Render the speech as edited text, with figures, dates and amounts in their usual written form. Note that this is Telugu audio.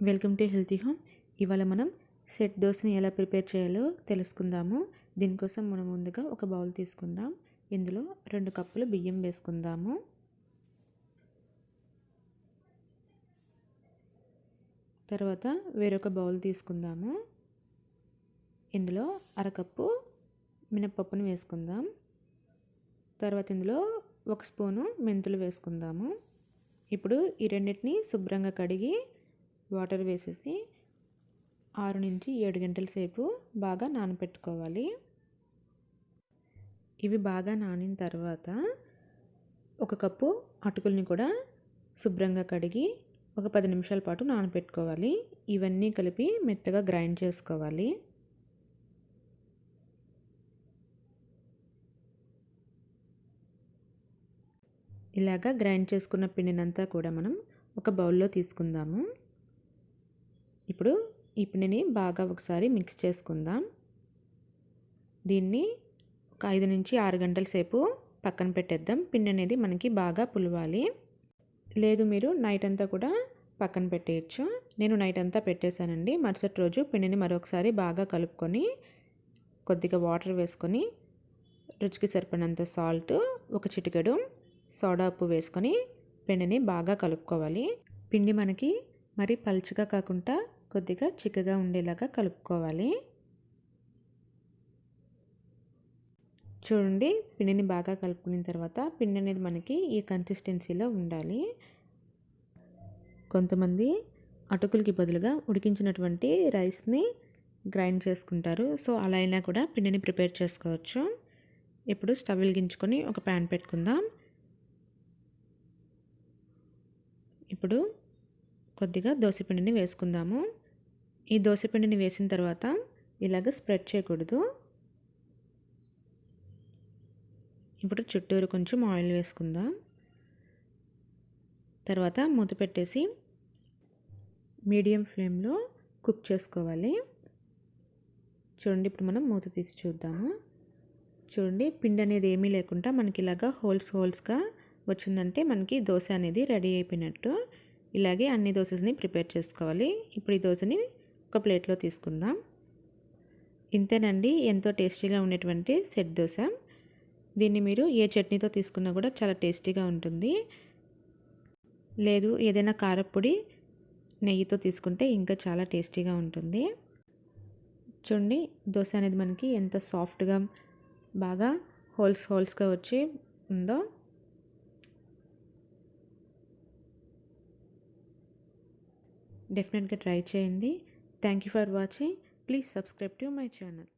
Welcome to healthy home. ఇవాళ మనం సెట్ దోశని ఎలా ప్రిపేర్ చేయాలో తెలుసుకుందాము. దీనికోసం మనం ముందుగా ఒక బౌల్ తీసుకుందాం. ఇందులో 2 కప్పులు బియ్యం వేసుకుందాము. తర్వాత వేరొక బౌల్ తీసుకుందాము. ఇందులో అరకప్పు మినపప్పును వేసుకుందాం. తర్వాత ఇందులో 1 స్పూను మెంతులు వేసుకుందాము. ఇప్పుడు ఈ రెండింటిని శుభ్రంగా కడిగి వాటర్ వేసేసి 6 నుంచి 7 గంటల సేపు బాగా నానబెట్టుకోవాలి. ఇవి బాగా నానిన తర్వాత 1 కప్పు అటుకుల్ని కూడా శుభ్రంగా కడిగి ఒక 10 నిమిషాల పాటు నానబెట్టుకోవాలి. ఇవన్నీ కలిపి మెత్తగా గ్రైండ్ చేసుకోవాలి. ఇలాగా గ్రైండ్ చేసుకున్న పిండినంతా కూడా మనం ఒక బౌల్లో తీసుకుందాము. ఇప్పుడు ఈ పిండిని బాగా ఒకసారి మిక్స్ చేసుకుందాం. దీన్ని ఒక 5 నుంచి 6 గంటల సేపు పక్కన పెట్టేద్దాం. పిండి అనేది మనకి బాగా పులవాలి. లేదు మీరు నైట్ అంతా కూడా పక్కన పెట్టేయచ్చు. నేను నైట్ అంతా పెట్టేశానండి. మరుసటి రోజు పిండిని మరొకసారి బాగా కలుపుకొని కొద్దిగా వాటర్ వేసుకొని రుచికి సరిపడినంత సాల్ట్, ఒక చిటికెడు సోడా ఉప్పు వేసుకొని పిండిని బాగా కలుపుకోవాలి. పిండి మనకి మరి పలుచగా కాకుండా కొద్దిగా చిక్కగా ఉండేలాగా కలుపుకోవాలి. చూడండి, పిండిని బాగా కలుపుకున్న తర్వాత పిండి అనేది మనకి ఈ కన్సిస్టెన్సీలో ఉండాలి. కొంతమంది అటుకులకి బదులుగా ఉడికించినటువంటి రైస్ని గ్రైండ్ చేసుకుంటారు. సో అలా అయినా కూడా పిండిని ప్రిపేర్ చేసుకోవచ్చు. ఇప్పుడు స్టవ్ వెలిగించుకొని ఒక ప్యాన్ పెట్టుకుందాం. ఇప్పుడు కొద్దిగా దోసపిండిని వేసుకుందాము. ఈ దోసపిండిని వేసిన తర్వాత ఇలాగ స్ప్రెడ్ చేయకూడదు. ఇప్పుడు చుట్టూరు కొంచెం ఆయిల్ వేసుకుందాం. తర్వాత మూత పెట్టేసి మీడియం ఫ్లేమ్లో కుక్ చేసుకోవాలి. చూడండి, ఇప్పుడు మనం మూత తీసి చూద్దాము. చూడండి, పిండి అనేది ఏమీ లేకుండా మనకి ఇలాగా హోల్స్గా వచ్చిందంటే మనకి దోశ అనేది రెడీ అయిపోయినట్టు. ఇలాగే అన్ని దోశని ప్రిపేర్ చేసుకోవాలి. ఇప్పుడు ఈ దోశని ఒక ప్లేట్లో తీసుకుందాం. ఇంతేనండి, ఎంతో టేస్టీగా ఉండేటువంటి సెట్ దోశ. దీన్ని మీరు ఏ చట్నీతో తీసుకున్నా కూడా చాలా టేస్టీగా ఉంటుంది. లేదు ఏదైనా కారపొడి నెయ్యితో తీసుకుంటే ఇంకా చాలా టేస్టీగా ఉంటుంది. చూడండి, దోశ అనేది మనకి ఎంత సాఫ్ట్గా బాగా హోల్స్గా వచ్చి ఉందో. డెఫినెట్గా ట్రై చేయండి. Thank you for watching. Please subscribe to my channel.